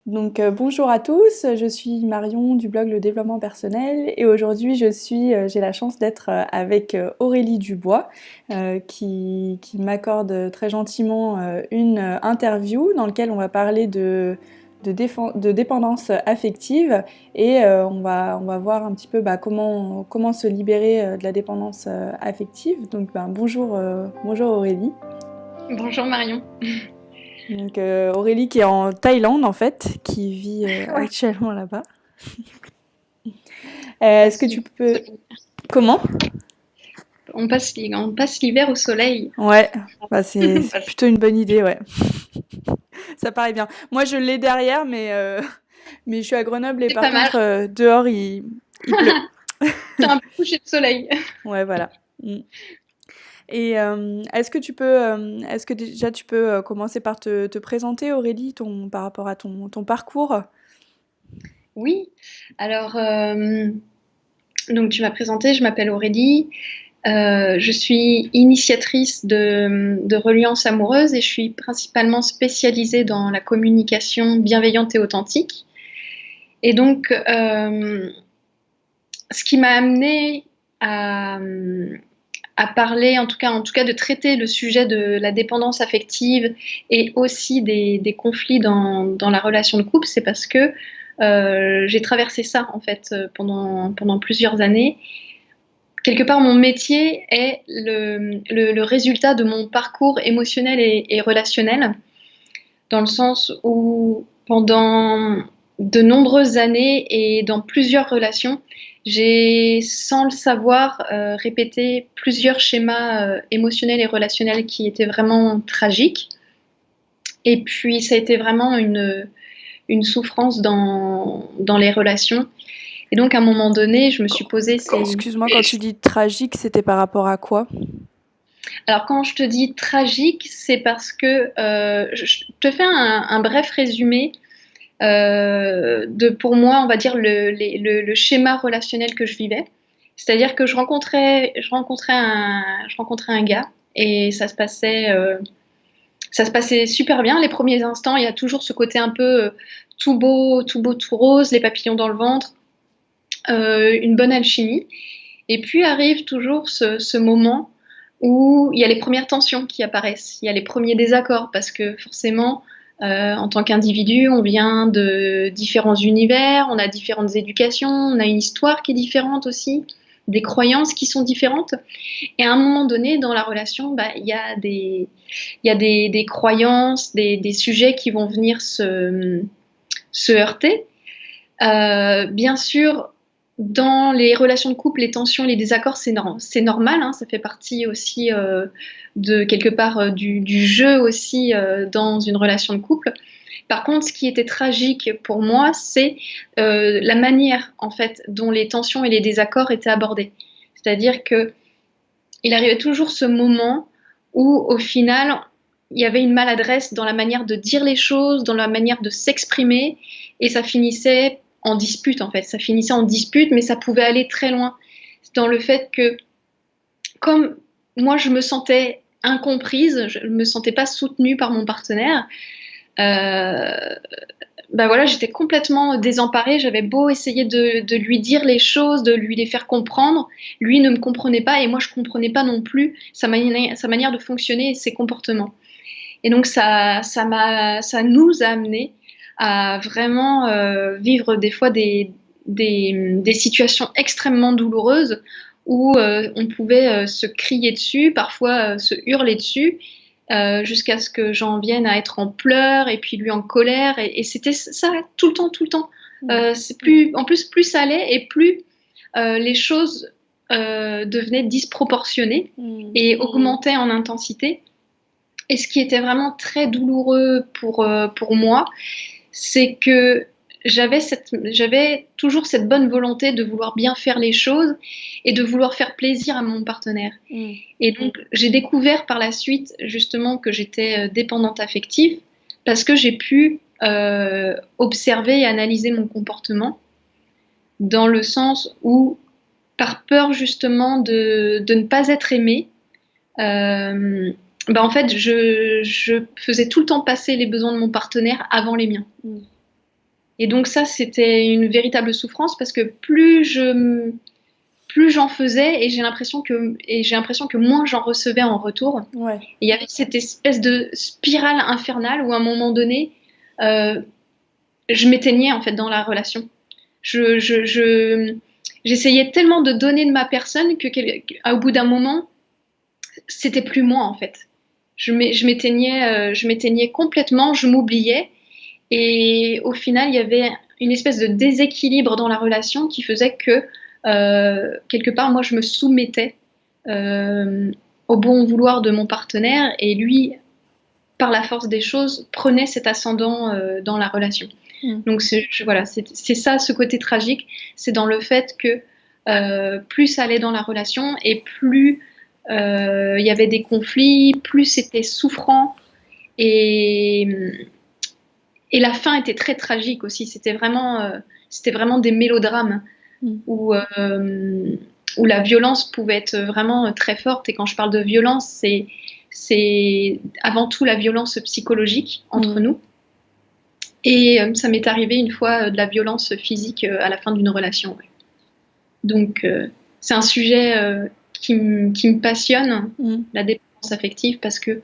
Bonjour à tous, je suis Marion du blog Le Développement Personnel et aujourd'hui j'ai la chance d'être avec Aurélie Dubois qui m'accorde très gentiment une interview dans laquelle on va parler de dépendance affective et on va voir un petit peu comment se libérer de la dépendance affective. Bonjour Aurélie. Bonjour Marion. Aurélie qui est en Thaïlande en fait, qui vit Ouais. actuellement là-bas. On Est-ce que passe tu l'hiver au peux... soleil. Comment? On passe l'hiver au soleil. Ouais, c'est Voilà. plutôt une bonne idée, ouais. Ça paraît bien. Moi, je l'ai derrière, mais je suis à Grenoble et C'est par pas mal. contre, dehors, il pleut. C'est un peu coucher de soleil. Ouais, voilà. Mm. Et est-ce que déjà tu peux commencer par te présenter, Aurélie, par rapport à ton parcours? Oui. Alors, donc tu m'as présenté, je m'appelle Aurélie. Je suis initiatrice de reliance amoureuse et je suis principalement spécialisée dans la communication bienveillante et authentique. Et donc, ce qui m'a amenée à, à parler, en tout cas de traiter le sujet de la dépendance affective et aussi des conflits dans la relation de couple, c'est parce que j'ai traversé ça en fait pendant plusieurs années. Quelque part, mon métier est le résultat de mon parcours émotionnel et relationnel, dans le sens où pendant de nombreuses années et dans plusieurs relations, j'ai, sans le savoir, répété plusieurs schémas émotionnels et relationnels qui étaient vraiment tragiques. Et puis, ça a été vraiment une souffrance dans les relations. Et donc, à un moment donné, je me suis posé ces... Excuse-moi, quand tu dis tragique, c'était par rapport à quoi? Alors, quand je te dis tragique, c'est parce que je te fais un bref résumé de, pour moi, on va dire, le schéma relationnel que je vivais. C'est-à-dire que je rencontrais un gars et ça se passait super bien. Les premiers instants, il y a toujours ce côté un peu tout beau, tout rose, les papillons dans le ventre, une bonne alchimie. Et puis arrive toujours ce moment où il y a les premières tensions qui apparaissent, il y a les premiers désaccords, parce que forcément, en tant qu'individu, on vient de différents univers, on a différentes éducations, on a une histoire qui est différente aussi, des croyances qui sont différentes. Et à un moment donné, dans la relation, bah, il y a des croyances, des sujets qui vont venir se heurter. Bien sûr, dans les relations de couple, les tensions, les désaccords, c'est normal, hein, ça fait partie aussi de quelque part du jeu aussi dans une relation de couple. Par contre, ce qui était tragique pour moi, c'est la manière en fait dont les tensions et les désaccords étaient abordés. C'est-à-dire que il arrivait toujours ce moment où, au final, il y avait une maladresse dans la manière de dire les choses, dans la manière de s'exprimer, et ça finissait en dispute, en fait. Ça finissait en dispute, mais ça pouvait aller très loin. Dans le fait que, comme moi, je me sentais incomprise, je ne me sentais pas soutenue par mon partenaire, euh, ben voilà, j'étais complètement désemparée. J'avais beau essayer de lui dire les choses, de lui les faire comprendre. Lui ne me comprenait pas et moi je comprenais pas non plus sa manière de fonctionner et ses comportements. Et donc ça nous a amené à vraiment vivre des fois des situations extrêmement douloureuses où on pouvait se crier dessus, parfois se hurler dessus, jusqu'à ce que j'en vienne à être en pleurs et puis lui en colère. Et c'était ça tout le temps, tout le temps. C'est plus, en plus, plus ça allait et plus les choses devenaient disproportionnées Mm. et augmentaient en intensité. Et ce qui était vraiment très douloureux pour moi, c'est que j'avais toujours cette bonne volonté de vouloir bien faire les choses et de vouloir faire plaisir à mon partenaire. Mm. Et donc, j'ai découvert par la suite justement que j'étais dépendante affective parce que j'ai pu observer et analyser mon comportement dans le sens où, par peur justement de ne pas être aimée, euh, bah en fait, je faisais tout le temps passer les besoins de mon partenaire avant les miens. Mm. Et donc ça, c'était une véritable souffrance parce que plus j'en faisais et j'ai l'impression que moins j'en recevais en retour. Ouais. Et il y avait cette espèce de spirale infernale où à un moment donné, euh, je m'éteignais en fait dans la relation. J'essayais tellement de donner de ma personne au bout d'un moment, c'était plus moi en fait. Je m'éteignais complètement, je m'oubliais. Et au final, il y avait une espèce de déséquilibre dans la relation qui faisait que, quelque part, moi, je me soumettais euh, au bon vouloir de mon partenaire et lui, par la force des choses, prenait cet ascendant dans la relation. Mm. Donc, voilà, c'est ça, ce côté tragique, c'est dans le fait que plus ça allait dans la relation et plus il y avait des conflits, plus c'était souffrant et, et la fin était très tragique aussi. C'était vraiment des mélodrames Mm. où la violence pouvait être vraiment très forte. Et quand je parle de violence, c'est avant tout la violence psychologique entre Mm. nous. Et ça m'est arrivé une fois de la violence physique à la fin d'une relation. Ouais. Donc, c'est un sujet qui me passionne, Mm. la dépendance affective, parce que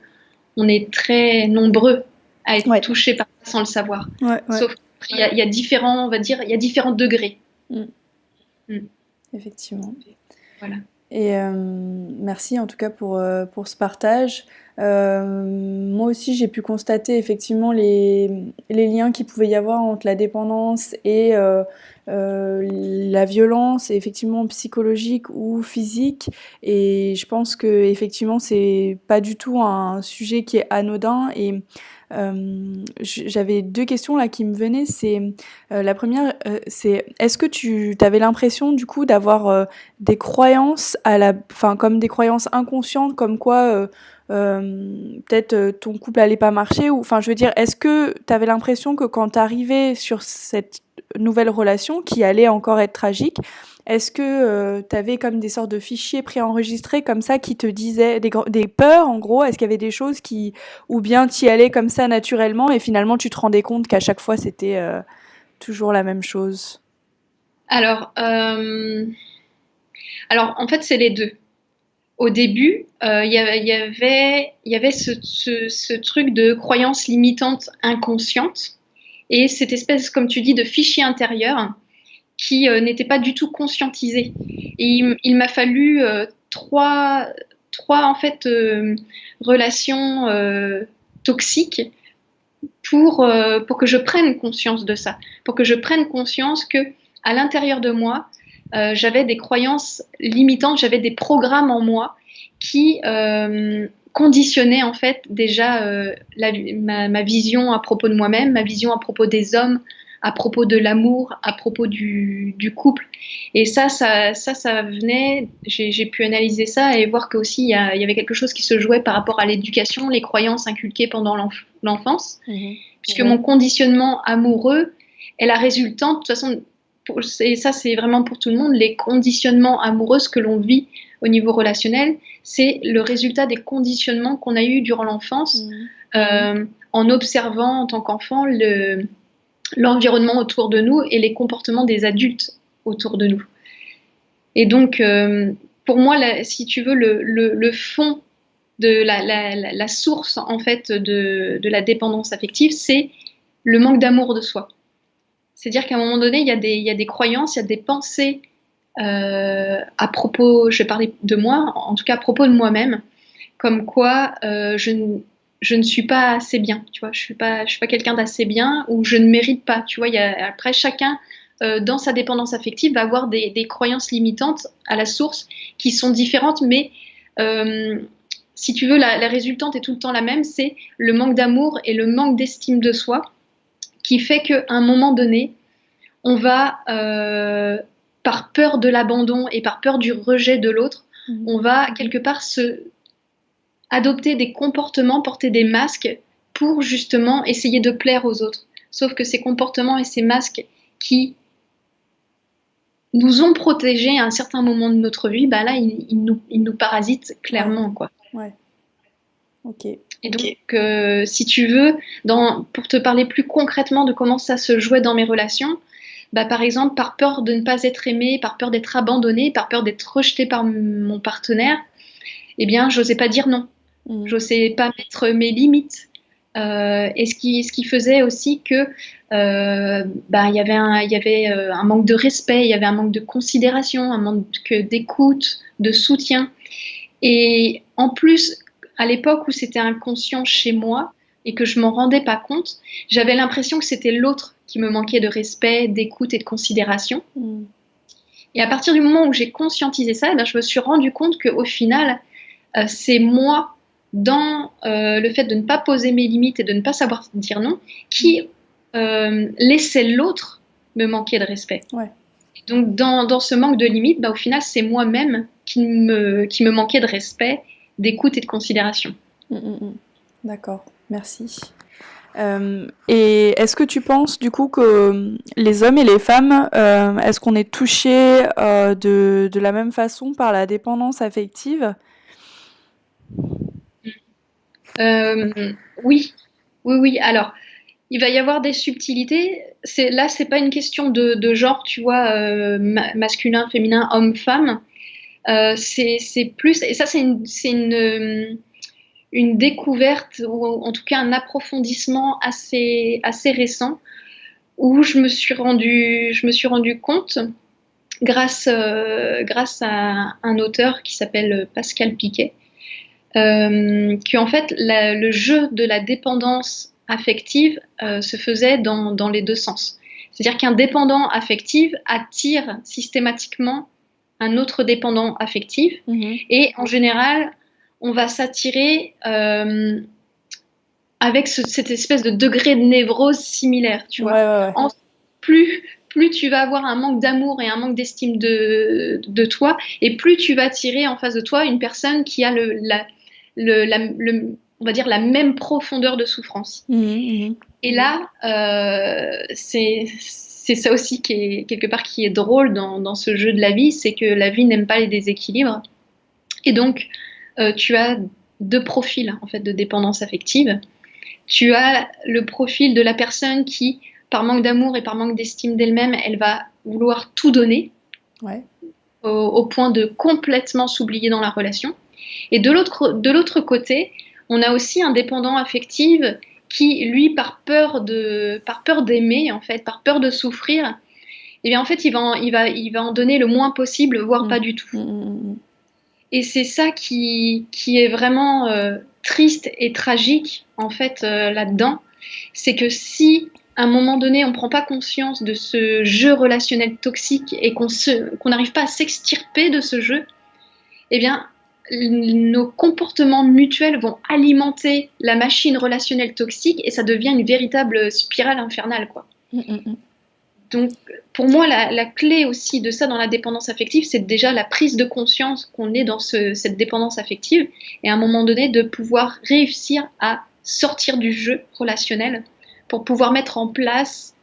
on est très nombreux à être Ouais. touchés par ça sans le savoir. Ouais, ouais. Sauf qu'il y a différents, on va dire, il y a différents degrés. Mm. Mm. Effectivement. Voilà. Et merci en tout cas pour ce partage. Moi aussi, j'ai pu constater effectivement les liens qu'il pouvait y avoir entre la dépendance et la violence, effectivement psychologique ou physique. Et je pense que effectivement, c'est pas du tout un sujet qui est anodin. Et j'avais deux questions là qui me venaient. C'est la première, c'est est-ce que tu avais l'impression du coup d'avoir des croyances enfin comme des croyances inconscientes, comme quoi peut-être ton couple allait pas marcher, ou enfin je veux dire, est-ce que tu avais l'impression que quand tu arrivais sur cette nouvelle relation qui allait encore être tragique, est-ce que tu avais comme des sortes de fichiers préenregistrés comme ça qui te disaient des peurs en gros, est-ce qu'il y avait des choses qui, ou bien tu y allais comme ça naturellement et finalement tu te rendais compte qu'à chaque fois c'était toujours la même chose? Alors, alors, en fait, c'est les deux. Au début, il y avait ce truc de croyance limitante inconsciente et cette espèce, comme tu dis, de fichier intérieur qui n'était pas du tout conscientisé. Et il m'a fallu trois en fait relations toxiques pour que je prenne conscience de ça, pour que je prenne conscience que à l'intérieur de moi, j'avais des croyances limitantes, j'avais des programmes en moi qui conditionnaient en fait déjà ma vision à propos de moi-même, ma vision à propos des hommes, à propos de l'amour, à propos du couple. Et ça venait, j'ai pu analyser ça et voir qu'aussi il y avait quelque chose qui se jouait par rapport à l'éducation, les croyances inculquées pendant l'enfance, Mhm. puisque mon conditionnement amoureux est la résultante, de toute façon, et ça c'est vraiment pour tout le monde, les conditionnements amoureux, ce que l'on vit au niveau relationnel, c'est le résultat des conditionnements qu'on a eus durant l'enfance, Mhm. en observant en tant qu'enfant l'environnement autour de nous et les comportements des adultes autour de nous. Et donc, pour moi, si tu veux, le fond de la source en fait de la dépendance affective, c'est le manque d'amour de soi. C'est-à-dire qu'à un moment donné, il y a des croyances, il y a des pensées à propos, je vais parler de moi, en tout cas à propos de moi-même, comme quoi je ne suis pas assez bien, tu vois, je suis pas quelqu'un d'assez bien ou je ne mérite pas, tu vois. Après, chacun dans sa dépendance affective va avoir des croyances limitantes à la source qui sont différentes, mais euh, si tu veux, la résultante est tout le temps la même, c'est le manque d'amour et le manque d'estime de soi qui fait qu'à un moment donné, on va, par peur de l'abandon et par peur du rejet de l'autre, Mhm. on va quelque part adopter des comportements, porter des masques pour justement essayer de plaire aux autres. Sauf que ces comportements et ces masques qui nous ont protégés à un certain moment de notre vie, bah là, ils nous parasitent Ouais, clairement, quoi. ouais. Ok. Et donc, si tu veux, pour te parler plus concrètement de comment ça se jouait dans mes relations, bah, par exemple, par peur de ne pas être aimée, par peur d'être abandonnée, par peur d'être rejetée par mon partenaire, eh bien, j'osais pas dire non. Mhm. J'osais pas mettre mes limites. Et ce qui faisait aussi que bah, il y avait un manque de respect, il y avait un manque de considération, un manque d'écoute, de soutien. Et en plus, à l'époque où c'était inconscient chez moi et que je m'en rendais pas compte, j'avais l'impression que c'était l'autre qui me manquait de respect, d'écoute et de considération. Mhm. Et à partir du moment où j'ai conscientisé ça, eh ben, je me suis rendu compte qu'au final, c'est moi, dans le fait de ne pas poser mes limites et de ne pas savoir dire non, qui laissait l'autre me manquer de respect. Ouais. Donc, dans ce manque de limites, bah, au final, c'est moi-même qui me manquait de respect, d'écoute et de considération. Mm. D'accord, merci. Et est-ce que tu penses du coup que les hommes et les femmes, est-ce qu'on est touchés de la même façon par la dépendance affective? Euh, oui, oui, oui. Alors, il va y avoir des subtilités. C'est pas une question de genre, tu vois, masculin, féminin, homme, femme. C'est plus, et ça, une découverte, ou en tout cas un approfondissement assez récent, où je me suis rendu compte, grâce à un auteur qui s'appelle Pascal Piquet, qu'en fait, le jeu de la dépendance affective se faisait dans les deux sens. C'est-à-dire qu'un dépendant affectif attire systématiquement un autre dépendant affectif, Mhm. et en général, on va s'attirer avec cette espèce de degré de névrose similaire, tu Ouais, vois. ouais, ouais. En, plus tu vas avoir un manque d'amour et un manque d'estime de toi, et plus tu vas attirer en face de toi une personne qui a on va dire la même profondeur de souffrance. Mhm, mhm. Et là, c'est ça aussi qui est quelque part qui est drôle dans ce jeu de la vie, c'est que la vie n'aime pas les déséquilibres. Et donc, tu as deux profils en fait de dépendance affective. Tu as le profil de la personne qui, par manque d'amour et par manque d'estime d'elle-même, elle va vouloir tout donner Ouais. au point de complètement s'oublier dans la relation. Et de l'autre côté, on a aussi un dépendant affectif qui, lui, par peur d'aimer, en fait, par peur de souffrir, eh bien, en fait, il va en donner le moins possible, voire pas Mhm. du tout. Mhm. Et c'est ça qui est vraiment triste et tragique, en fait, là-dedans. C'est que si, à un moment donné, on ne prend pas conscience de ce jeu relationnel toxique et qu'on n'arrive pas à s'extirper de ce jeu, eh bien, nos comportements mutuels vont alimenter la machine relationnelle toxique et ça devient une véritable spirale infernale, quoi. Mhm. Donc, pour moi, la clé aussi de ça dans la dépendance affective, c'est déjà la prise de conscience qu'on est dans cette dépendance affective et à un moment donné de pouvoir réussir à sortir du jeu relationnel pour pouvoir mettre en place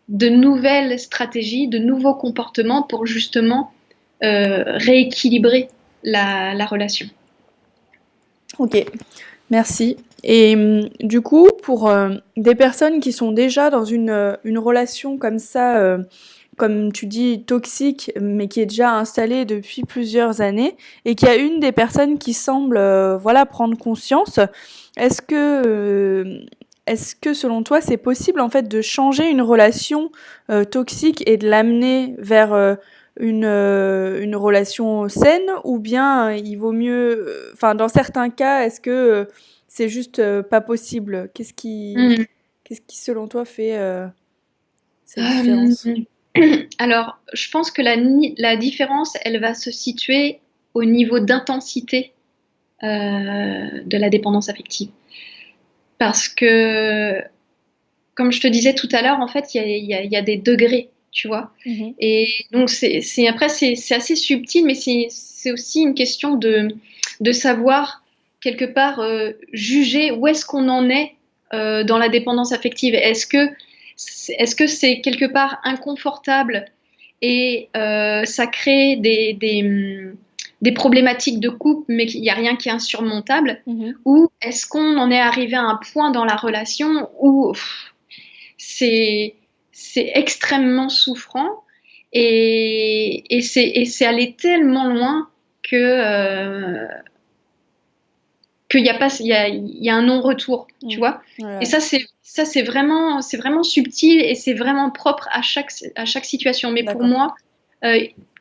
de nouvelles stratégies, de nouveaux comportements pour justement rééquilibrer la relation. Ok, merci. Et du coup, pour des personnes qui sont déjà dans une relation comme ça, comme tu dis, toxique, mais qui est déjà installée depuis plusieurs années, et qu'il y a une des personnes qui semble, voilà, prendre conscience, est-ce que, euh, est-ce que selon toi, c'est possible en fait de changer une relation toxique et de l'amener vers une relation saine, ou bien il vaut mieux, enfin dans certains cas, est-ce que c'est juste pas possible? Mm. Qu'est-ce qui selon toi fait cette Euh, différence? alors, je pense que la différence, elle va se situer au niveau d'intensité de la dépendance affective. Parce que, comme je te disais tout à l'heure, en fait, il y a des degrés, tu vois. Mhm. Et donc, après, c'est assez subtil, mais c'est aussi une question de savoir, quelque part, juger où est-ce qu'on en est dans la dépendance affective. Est-ce que c'est quelque part inconfortable et ça crée des problématiques de couple, mais qu'il n'y a rien qui est insurmontable, Mhm. ou est-ce qu'on en est arrivé à un point dans la relation où c'est c'est extrêmement souffrant et c'est allé tellement loin que qu'il y a pas il y a un non-retour, tu Mhm. vois. Et Ouais, ça c'est vraiment subtil et c'est vraiment propre à chaque situation. Mais pour d'accord. moi, euh,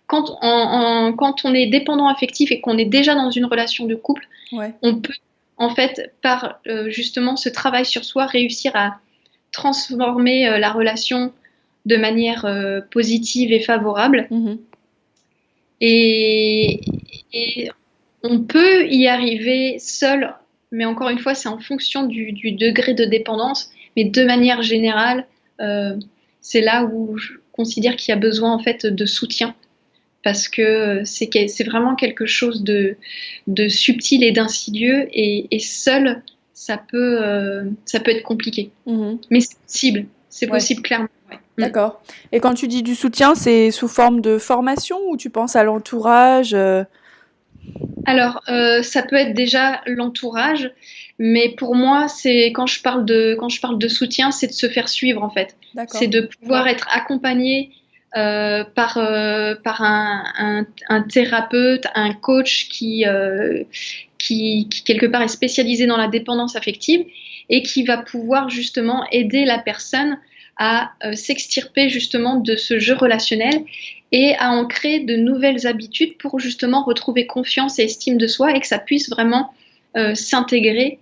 quand on est dépendant affectif et qu'on est déjà dans une relation de couple, Ouais. on peut en fait par justement ce travail sur soi réussir à transformer la relation de manière positive et favorable. Mhm. Et, et on peut y arriver seul, mais encore une fois, c'est en fonction du degré de dépendance. Mais de manière générale, euh, c'est là où je considère qu'il y a besoin en fait de soutien parce que c'est vraiment quelque chose de subtil et d'insidieux et seul, ça peut être compliqué. Mhm. Mais c'est Ouais. possible clairement. Ouais. Mm. D'accord. Et quand tu dis du soutien, c'est sous forme de formation ou tu penses à l'entourage? Alors, ça peut être déjà l'entourage, mais pour moi, c'est quand je parle de soutien, c'est de se faire suivre en fait. C'est D'accord. de pouvoir être accompagné par un thérapeute, un coach qui quelque part est spécialisé dans la dépendance affective et qui va pouvoir justement aider la personne à s'extirper justement de ce jeu relationnel et à en créer de nouvelles habitudes pour justement retrouver confiance et estime de soi et que ça puisse vraiment s'intégrer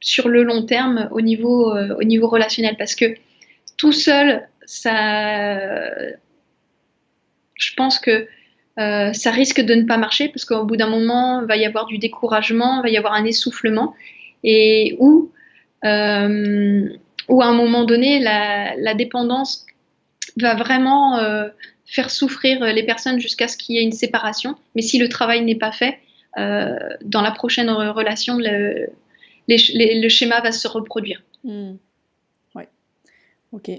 sur le long terme au niveau relationnel. Parce que tout seul, je pense que ça risque de ne pas marcher parce qu'au bout d'un moment, il va y avoir du découragement, il va y avoir un essoufflement et euh, où à un moment donné, la dépendance va vraiment faire souffrir les personnes jusqu'à ce qu'il y ait une séparation. Mais si le travail n'est pas fait, dans la prochaine relation, le schéma va se reproduire. Hmm. Ouais. Ok.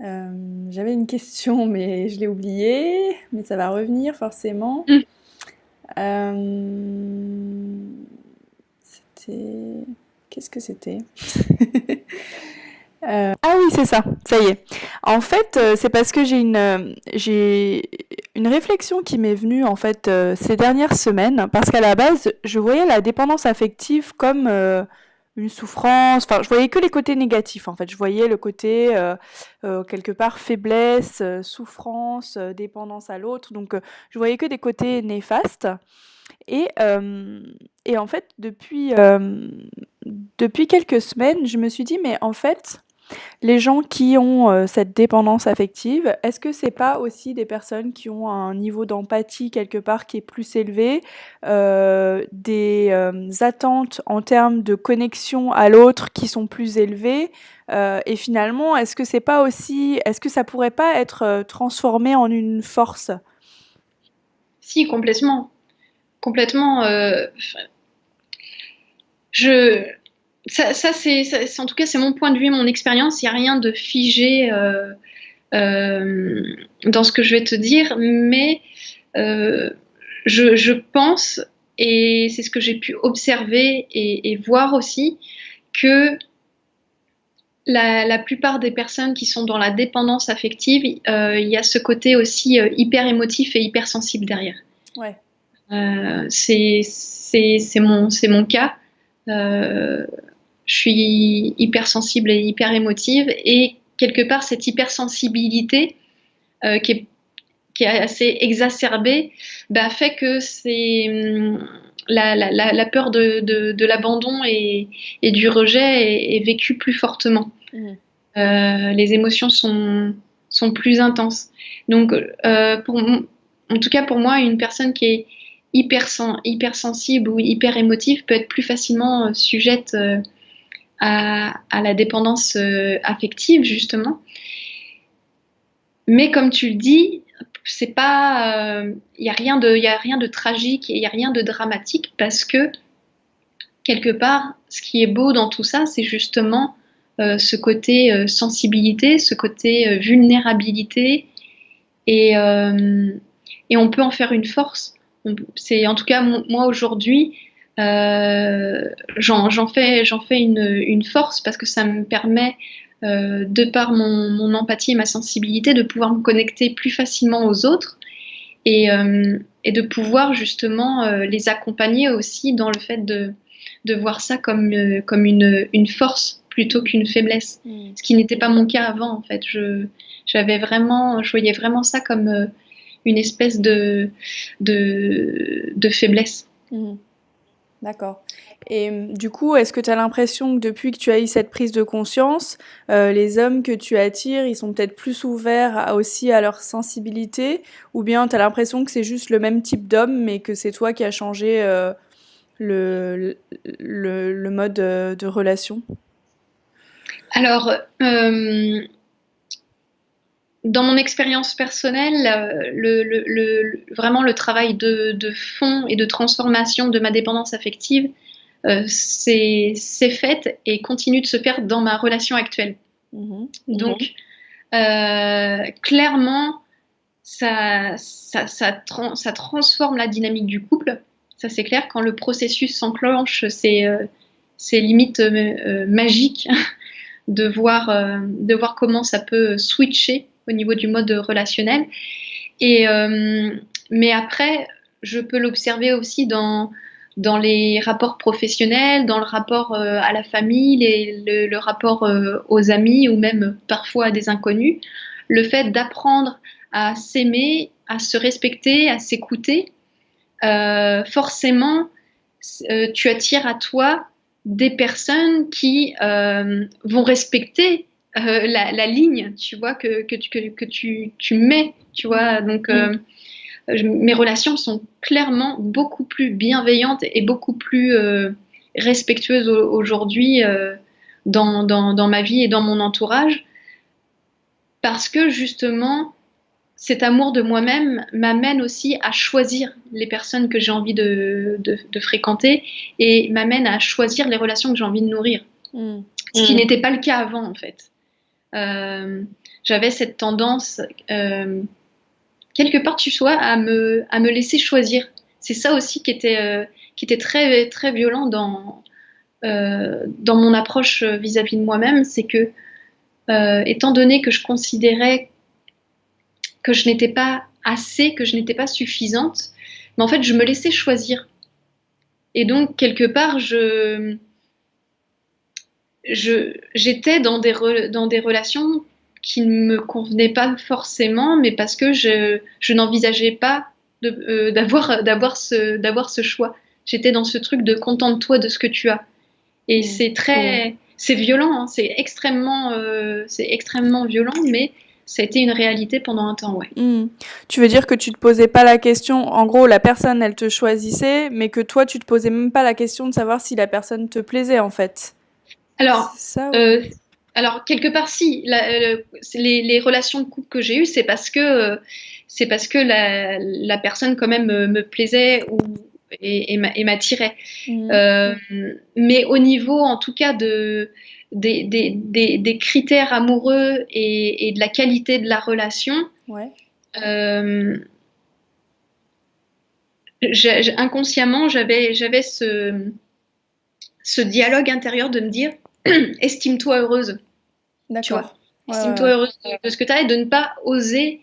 J'avais une question, mais je l'ai oubliée. Mais ça va revenir forcément. Mm. Euh, C'était. Qu'est-ce que c'était? Ah oui, c'est ça. Ça y est. En fait, c'est parce que j'ai une réflexion qui m'est venue en fait ces dernières semaines, parce qu'à la base, je voyais la dépendance affective comme une souffrance. Enfin, je voyais que les côtés négatifs. En fait, je voyais le côté quelque part faiblesse, souffrance, dépendance à l'autre. Donc, je voyais que des côtés néfastes. Et, euh, et en fait, depuis quelques semaines, je me suis dit, mais en fait, les gens qui ont cette dépendance affective, est-ce que c'est pas aussi des personnes qui ont un niveau d'empathie quelque part qui est plus élevé, des attentes en termes de connexion à l'autre qui sont plus élevées, et finalement, est-ce que c'est pas aussi, est-ce que ça pourrait pas être transformé en une force? Si, complètement. Complètement. Je, en tout cas, c'est mon point de vue, mon expérience. Il n'y a rien de figé dans ce que je vais te dire, mais euh, je pense, et c'est ce que j'ai pu observer et voir aussi, que la plupart des personnes qui sont dans la dépendance affective, il y a ce côté aussi hyper émotif et hyper sensible derrière. Ouais. C'est mon cas. Euh, je suis hypersensible et hyper émotive et quelque part cette hypersensibilité euh, qui est, qui est assez exacerbée bah, fait que la peur de l'abandon et du rejet est vécue plus fortement. Mhm. Les émotions sont plus intenses. Donc, en tout cas pour moi, une personne qui est hypersensible ou hyper émotive peut être plus facilement sujette à la dépendance affective, justement. Mais comme tu le dis, c'est pas, il y a rien de tragique et il y a rien de dramatique parce que quelque part, ce qui est beau dans tout ça, c'est justement ce côté sensibilité, ce côté vulnérabilité et, euh, et on peut en faire une force. C'est en tout cas moi aujourd'hui, j'en fais une force parce que ça me permet, de par mon empathie et ma sensibilité, de pouvoir me connecter plus facilement aux autres et de pouvoir justement les accompagner aussi dans le fait de voir ça comme une force plutôt qu'une faiblesse. Ce qui n'était pas mon cas avant, en fait. Je voyais vraiment ça comme une espèce de faiblesse. Mmh. D'accord. Et du coup, est-ce que tu as l'impression que depuis que tu as eu cette prise de conscience, les hommes que tu attires, ils sont peut-être plus ouverts aussi à leur sensibilité, ou bien tu as l'impression que c'est juste le même type d'homme, mais que c'est toi qui as changé le, le mode de relation? Alors, dans mon expérience personnelle, vraiment le travail de fond et de transformation de ma dépendance affective, c'est fait et continue de se faire dans ma relation actuelle. Mhm. Donc, clairement, ça transforme la dynamique du couple. Ça, c'est clair. Quand le processus s'enclenche, c'est limite magique de voir comment ça peut switcher au niveau du mode relationnel. Et, mais après, je peux l'observer aussi dans les rapports professionnels, dans le rapport à la famille, le rapport aux amis ou même parfois à des inconnus. Le fait d'apprendre à s'aimer, à se respecter, à s'écouter, forcément, tu attires à toi des personnes qui vont respecter la ligne, tu vois, que tu mets, tu vois. Donc, mes relations sont clairement beaucoup plus bienveillantes et beaucoup plus respectueuses aujourd'hui dans ma vie et dans mon entourage, parce que justement, cet amour de moi-même m'amène aussi à choisir les personnes que j'ai envie de fréquenter et m'amène à choisir les relations que j'ai envie de nourrir. Mm. Ce qui n'était pas le cas avant, en fait. J'avais cette tendance, quelque part, tu vois, à me laisser choisir. C'est ça aussi qui était très, très violent dans mon approche vis-à-vis de moi-même, c'est que, étant donné que je considérais que je n'étais pas assez, que je n'étais pas suffisante, mais en fait, je me laissais choisir. Et donc, quelque part, j'étais dans des relations qui ne me convenaient pas forcément, mais parce que je n'envisageais pas d'avoir ce choix. J'étais dans ce truc de contente-toi de ce que tu as. Et c'est violent, hein, c'est extrêmement violent, mais ça a été une réalité pendant un temps, ouais. Mm. Tu veux dire que tu te posais pas la question, en gros, la personne, elle te choisissait, mais que toi, tu te posais même pas la question de savoir si la personne te plaisait, en fait. Alors, C'est ça ou... euh, alors quelque part, si les relations de couple que j'ai eues, c'est parce que la personne quand même me plaisait et m'attirait. Mm. Mais au niveau, en tout cas, des critères amoureux et de la qualité de la relation, Ouais. euh, inconsciemment, j'avais ce dialogue intérieur de me dire, estime-toi heureuse. Tu vois, D'accord. Ouais, ouais, estime-toi ouais. heureuse de ce que tu as et de ne pas oser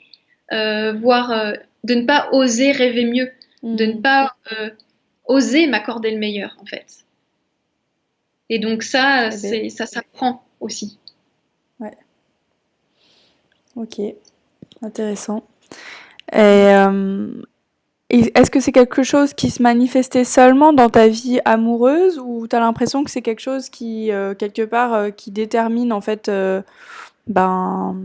voir, de ne pas oser rêver mieux, de ne Mm. pas oser m'accorder le meilleur, en fait. Et donc ça, Eh ben, ça s'apprend aussi. ouais. Ok. Intéressant. Et est-ce que c'est quelque chose qui se manifestait seulement dans ta vie amoureuse ou tu as l'impression que c'est quelque chose qui, quelque part, qui détermine en fait ben,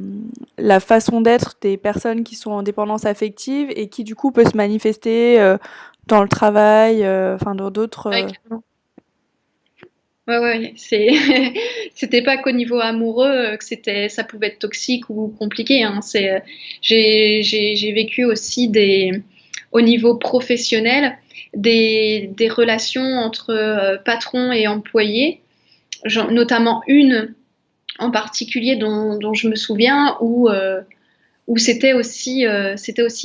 la façon d'être des personnes qui sont en dépendance affective et qui du coup peut se manifester dans le travail, enfin dans d'autres... Ouais, carrément. Ouais, ouais, c'était pas qu'au niveau amoureur que ça pouvait être toxique ou compliqué, hein. J'ai vécu aussi au niveau professionnel, des relations entre patron et employé, notamment une en particulier dont je me souviens où c'était aussi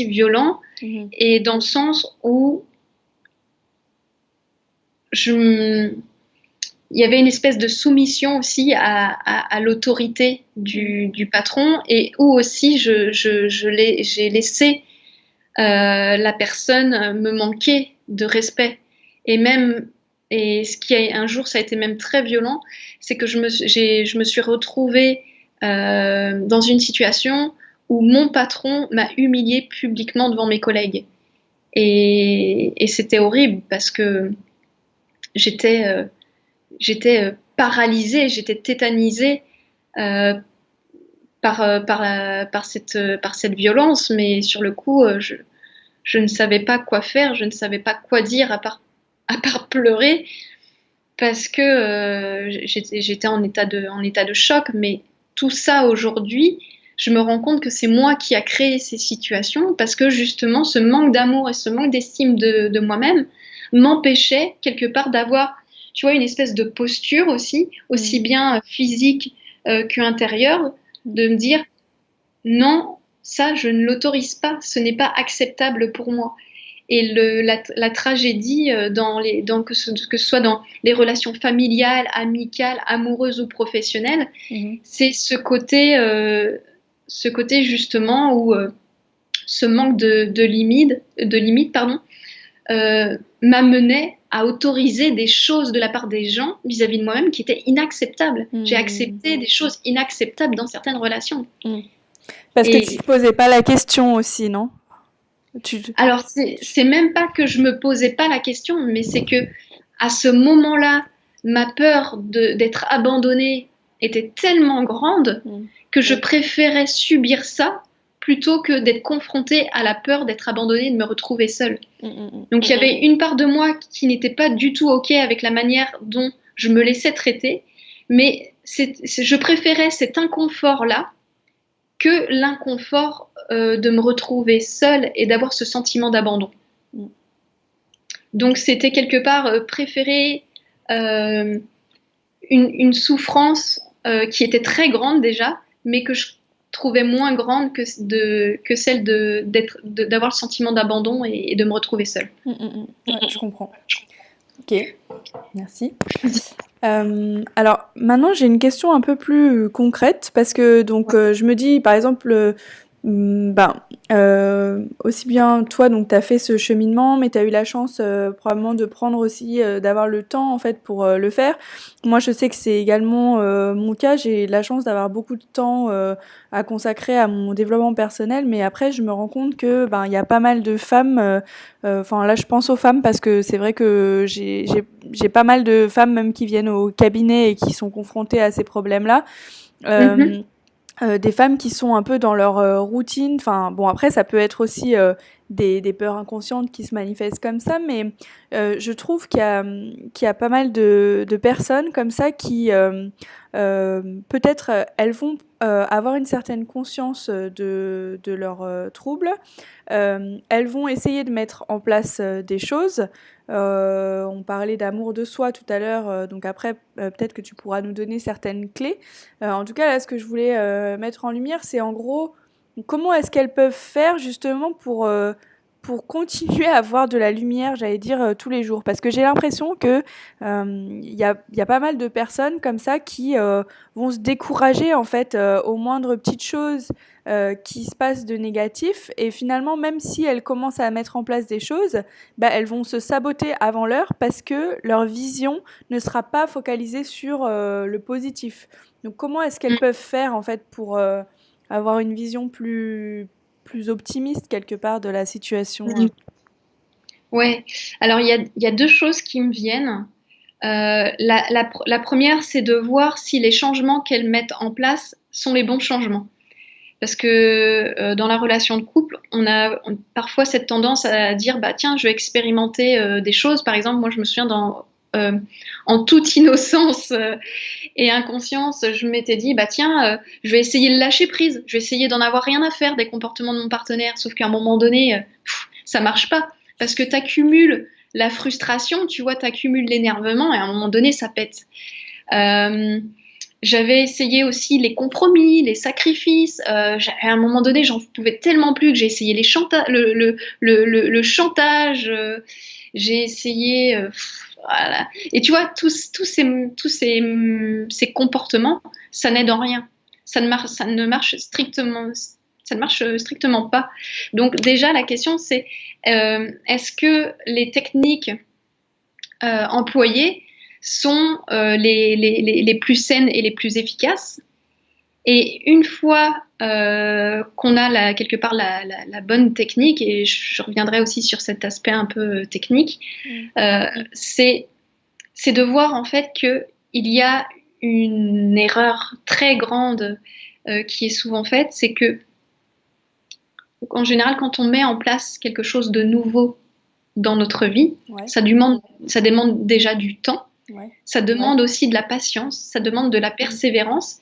violent, Mhm. et dans le sens où je, il y avait une espèce de soumission aussi à l'autorité du patron, et où aussi j'ai laissé la personne me manquer de respect. Et même, et ce qui a un jour, ça a été même très violent, c'est que je me suis retrouvée dans une situation où mon patron m'a humiliée publiquement devant mes collègues. Et c'était horrible parce que j'étais paralysée, j'étais tétanisée euh, par cette violence, mais sur le coup, je ne savais pas quoi faire, je ne savais pas quoi dire à part pleurer, parce que j'étais en état de choc. Mais tout ça aujourd'hui, je me rends compte que c'est moi qui a créé ces situations, parce que justement, ce manque d'amour et ce manque d'estime de moi-même m'empêchait quelque part d'avoir, tu vois, une espèce de posture aussi, aussi Mhm. bien physique qu'intérieure, de me dire non, ça, je ne l'autorise pas, ce n'est pas acceptable pour moi. Et la tragédie, que ce soit dans les relations familiales, amicales, amoureuses ou professionnelles, Mhm. c'est ce côté justement où ce manque de limite, pardon, m'amenait à autoriser des choses de la part des gens vis-à-vis de moi-même qui étaient inacceptables. J'ai Mhm. accepté des choses inacceptables dans certaines relations. Mhm. Parce que tu Et te posais pas la question aussi, non? Tu... alors, c'est même pas que je me posais pas la question, mais c'est que à ce moment-là, ma peur d'être abandonnée était tellement grande Mhm. que je préférais subir ça plutôt que d'être confrontée à la peur d'être abandonnée et de me retrouver seule. Mhm. Donc, il y avait une part de moi qui n'était pas du tout OK avec la manière dont je me laissais traiter, mais je préférais cet inconfort-là que l'inconfort de me retrouver seule et d'avoir ce sentiment d'abandon. Mhm. Donc c'était quelque part préférer euh, une souffrance qui était très grande déjà, mais que je trouvais moins grande que celle d'avoir le sentiment d'abandon et de me retrouver seule. Mhm. Ouais, je comprends. Ok, merci. Alors maintenant j'ai une question un peu plus concrète parce que donc je me dis par exemple ben aussi bien toi donc tu as fait ce cheminement mais tu as eu la chance probablement de prendre aussi d'avoir le temps en fait pour le faire. Moi je sais que c'est également mon cas, j'ai la chance d'avoir beaucoup de temps à consacrer à mon développement personnel mais après je me rends compte que ben il y a pas mal de femmes enfin là je pense aux femmes parce que c'est vrai que j'ai pas mal de femmes même qui viennent au cabinet et qui sont confrontées à ces problèmes-là. Mhm. Euh, des femmes qui sont un peu dans leur routine. Enfin, bon, après, ça peut être aussi des peurs inconscientes qui se manifestent comme ça, mais je trouve qu'il y a pas mal de personnes comme ça qui, peut-être, elles vont avoir une certaine conscience de leurs troubles. Elles vont essayer de mettre en place des choses. On parlait d'amour de soi tout à l'heure, donc après, peut-être que tu pourras nous donner certaines clés. En tout cas, là, ce que je voulais mettre en lumière, c'est en gros, comment est-ce qu'elles peuvent faire justement pour continuer à avoir de la lumière, j'allais dire, tous les jours. Parce que j'ai l'impression que il y a pas mal de personnes comme ça qui vont se décourager en fait aux moindres petites choses qui se passent de négatif. Et finalement, même si elles commencent à mettre en place des choses, bah, elles vont se saboter avant l'heure parce que leur vision ne sera pas focalisée sur le positif. Donc comment est-ce qu'elles peuvent faire en fait pour avoir une vision plus optimiste quelque part de la situation Ouais, alors il y a deux choses qui me viennent. La première, c'est de voir si les changements qu'elles mettent en place sont les bons changements. Parce que dans la relation de couple, parfois cette tendance à dire, bah tiens, je vais expérimenter des choses. Par exemple, moi, je me souviens euh, en toute innocence et inconscience, je m'étais dit, bah tiens, je vais essayer de lâcher prise. Je vais essayer d'en avoir rien à faire des comportements de mon partenaire. Sauf qu'à un moment donné, ça marche pas. Parce que tu accumules la frustration, tu vois, tu accumules l'énervement et à un moment donné, ça pète. Euh, J'avais essayé aussi les compromis, les sacrifices. À un moment donné, j'en pouvais tellement plus que j'ai essayé le chantage. J'ai essayé, voilà. Et tu vois, ces comportements, ça n'aide en rien. Ça ne marche strictement pas. Donc déjà, la question c'est, est-ce que les techniques employées sont les plus saines et les plus efficaces? Et une fois qu'on a quelque part la bonne technique, et je reviendrai aussi sur cet aspect un peu technique, c'est de voir en fait qu'il y a une erreur très grande qui est souvent faite, c'est que en général, quand on met en place quelque chose de nouveau dans notre vie, Ouais. ça demande déjà du temps. Ouais. Ça demande aussi de la patience, ça demande de la persévérance.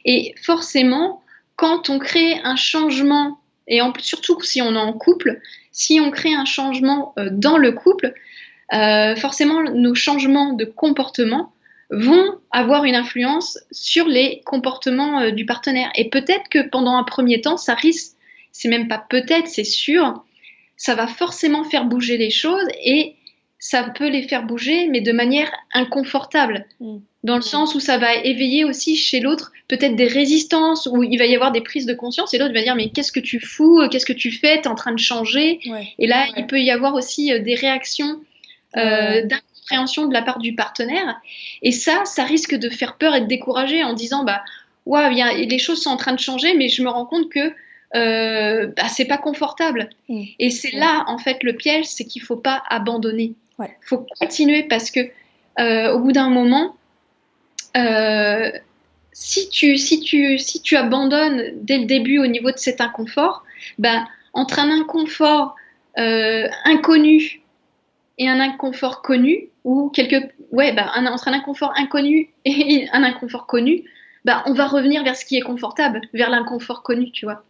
Et forcément, quand on crée un changement, et surtout si on est en couple, si on crée un changement dans le couple, forcément, nos changements de comportement vont avoir une influence sur les comportements du partenaire. Et peut-être que pendant un premier temps, ça risque, c'est même pas peut-être, c'est sûr, ça va forcément faire bouger les choses et ça peut les faire bouger, mais de manière inconfortable. Dans le sens où ça va éveiller aussi chez l'autre peut-être des résistances, où il va y avoir des prises de conscience et l'autre va dire mais qu'est-ce que tu fous, qu'est-ce que tu fais, t'es en train de changer. Ouais. Et là, il peut y avoir aussi des réactions d'incompréhension de la part du partenaire. Et ça risque de faire peur et de décourager en disant bah ouais, les choses sont en train de changer, mais je me rends compte que c'est pas confortable. Et c'est là en fait le piège, c'est qu'il faut pas abandonner. Faut continuer parce que au bout d'un moment, si tu abandonnes dès le début au niveau de cet inconfort, entre un inconfort inconnu et un inconfort connu, ou entre un inconfort inconnu et un inconfort connu, on va revenir vers ce qui est confortable, vers l'inconfort connu, tu vois.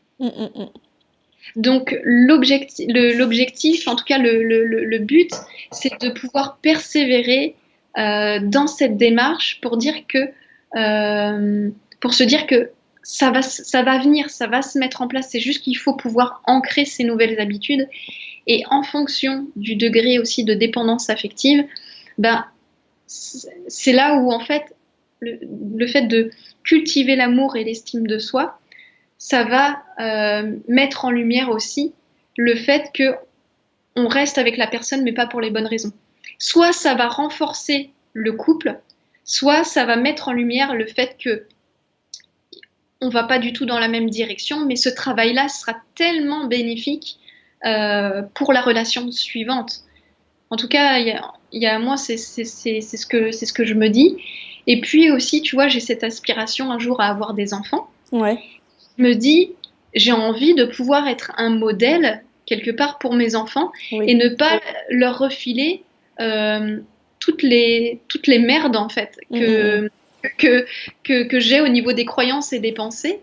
Donc l'objectif, en tout cas le but, c'est de pouvoir persévérer dans cette démarche pour se dire que ça va venir, ça va se mettre en place. C'est juste qu'il faut pouvoir ancrer ces nouvelles habitudes et en fonction du degré aussi de dépendance affective, c'est là où en fait le fait de cultiver l'amour et l'estime de soi, ça va mettre en lumière aussi le fait que on reste avec la personne, mais pas pour les bonnes raisons. Soit ça va renforcer le couple, soit ça va mettre en lumière le fait que on va pas du tout dans la même direction, mais ce travail-là sera tellement bénéfique pour la relation suivante. En tout cas, moi, c'est ce que je me dis. Et puis aussi, tu vois, j'ai cette aspiration un jour à avoir des enfants. Ouais. Je me dis, j'ai envie de pouvoir être un modèle quelque part pour mes enfants et ne pas leur refiler toutes les merdes en fait que j'ai au niveau des croyances et des pensées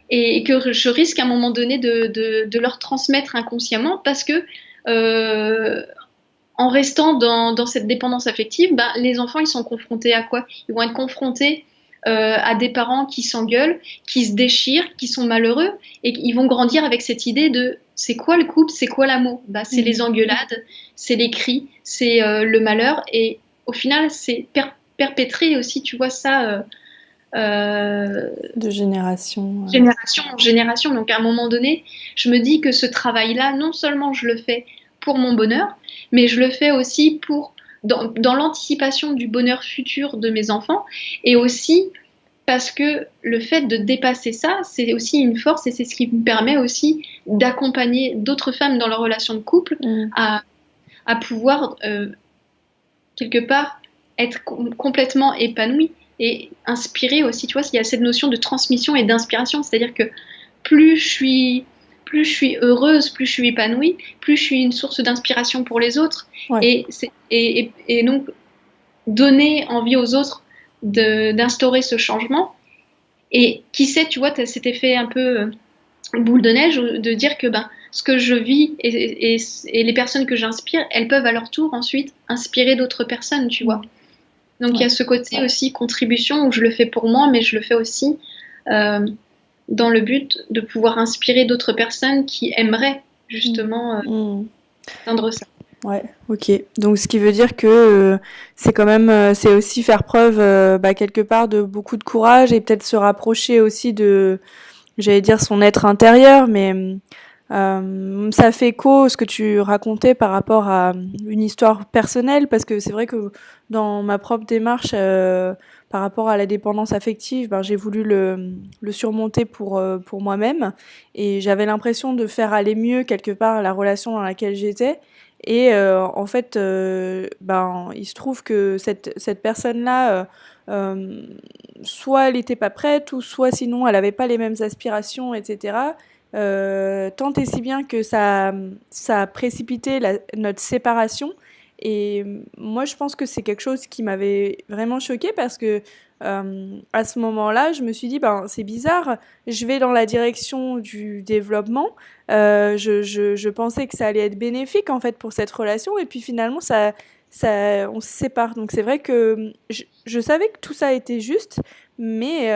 et que je risque à un moment donné de leur transmettre inconsciemment parce que en restant dans cette dépendance affective, les enfants ils sont confrontés à quoi? Ils vont être confrontés à des parents qui s'engueulent, qui se déchirent, qui sont malheureux, et ils vont grandir avec cette idée de c'est quoi le couple, c'est quoi l'amour? C'est les engueulades, c'est les cris, c'est le malheur, et au final c'est perpétré aussi, tu vois ça de génération en génération. Donc à un moment donné, je me dis que ce travail-là, non seulement je le fais pour mon bonheur, mais je le fais aussi dans l'anticipation du bonheur futur de mes enfants, et aussi parce que le fait de dépasser ça, c'est aussi une force et c'est ce qui me permet aussi d'accompagner d'autres femmes dans leur relation de couple à pouvoir quelque part être complètement épanouie et inspirer aussi. Tu vois, il y a cette notion de transmission et d'inspiration, c'est-à-dire que plus je suis heureuse, plus je suis épanouie, plus je suis une source d'inspiration pour les autres. Et donc, donner envie aux autres d'instaurer ce changement. Et qui sait, tu vois, tu as cet effet un peu boule de neige de dire que ce que je vis et les personnes que j'inspire, elles peuvent à leur tour ensuite inspirer d'autres personnes, tu vois. Donc il y Ouais. a ce côté aussi contribution où je le fais pour moi, mais je le fais aussi euh, dans le but de pouvoir inspirer d'autres personnes qui aimeraient Mm. justement Mm. atteindre ça. Ouais, ok. Donc, ce qui veut dire que c'est quand même, c'est aussi faire preuve, quelque part, de beaucoup de courage et peut-être se rapprocher aussi de, j'allais dire son être intérieur, mais ça fait écho ce que tu racontais par rapport à une histoire personnelle, parce que c'est vrai que dans ma propre démarche, par rapport à la dépendance affective, ben, j'ai voulu le surmonter pour moi-même, et j'avais l'impression de faire aller mieux quelque part la relation dans laquelle j'étais. Et en fait, ben, il se trouve que cette personne-là, soit elle n'était pas prête, ou soit sinon elle n'avait pas les mêmes aspirations, etc. Tant et si bien que ça a précipité notre séparation. Et moi, je pense que c'est quelque chose qui m'avait vraiment choquée, parce que à ce moment-là, je me suis dit, ben, c'est bizarre, je vais dans la direction du développement. Je pensais que ça allait être bénéfique en fait pour cette relation, et puis finalement, on se sépare. Donc c'est vrai que je savais que tout ça était juste, mais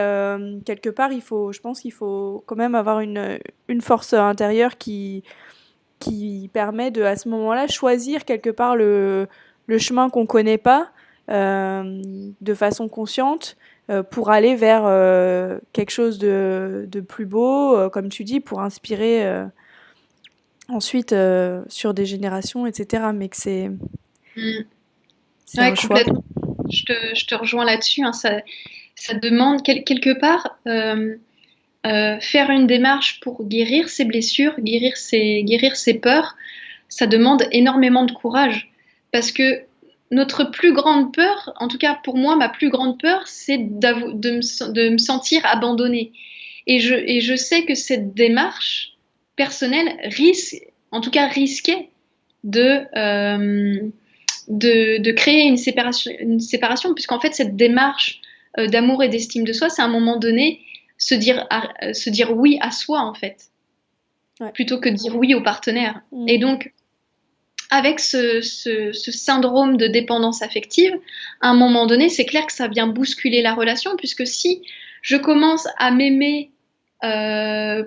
quelque part, je pense qu'il faut quand même avoir une force intérieure qui permet de, à ce moment-là, choisir quelque part le chemin qu'on connaît pas, de façon consciente, pour aller vers quelque chose de plus beau, comme tu dis, pour inspirer ensuite sur des générations, etc. Mais que Mm. c'est un Ouais, choix. complètement. Je te rejoins là-dessus, hein. Ça demande quelque part faire une démarche pour guérir ses blessures, guérir ses peurs. Ça demande énormément de courage parce que notre plus grande peur, en tout cas pour moi, ma plus grande peur, c'est de me sentir abandonnée. Et je sais que cette démarche personnelle en tout cas risquait de, de créer une séparation, puisqu'en fait, cette démarche d'amour et d'estime de soi, c'est à un moment donné se dire oui à soi, en fait, Ouais. plutôt que de dire oui au partenaire. Mm. Et donc, avec ce syndrome de dépendance affective, à un moment donné, c'est clair que ça vient bousculer la relation, puisque si je commence à m'aimer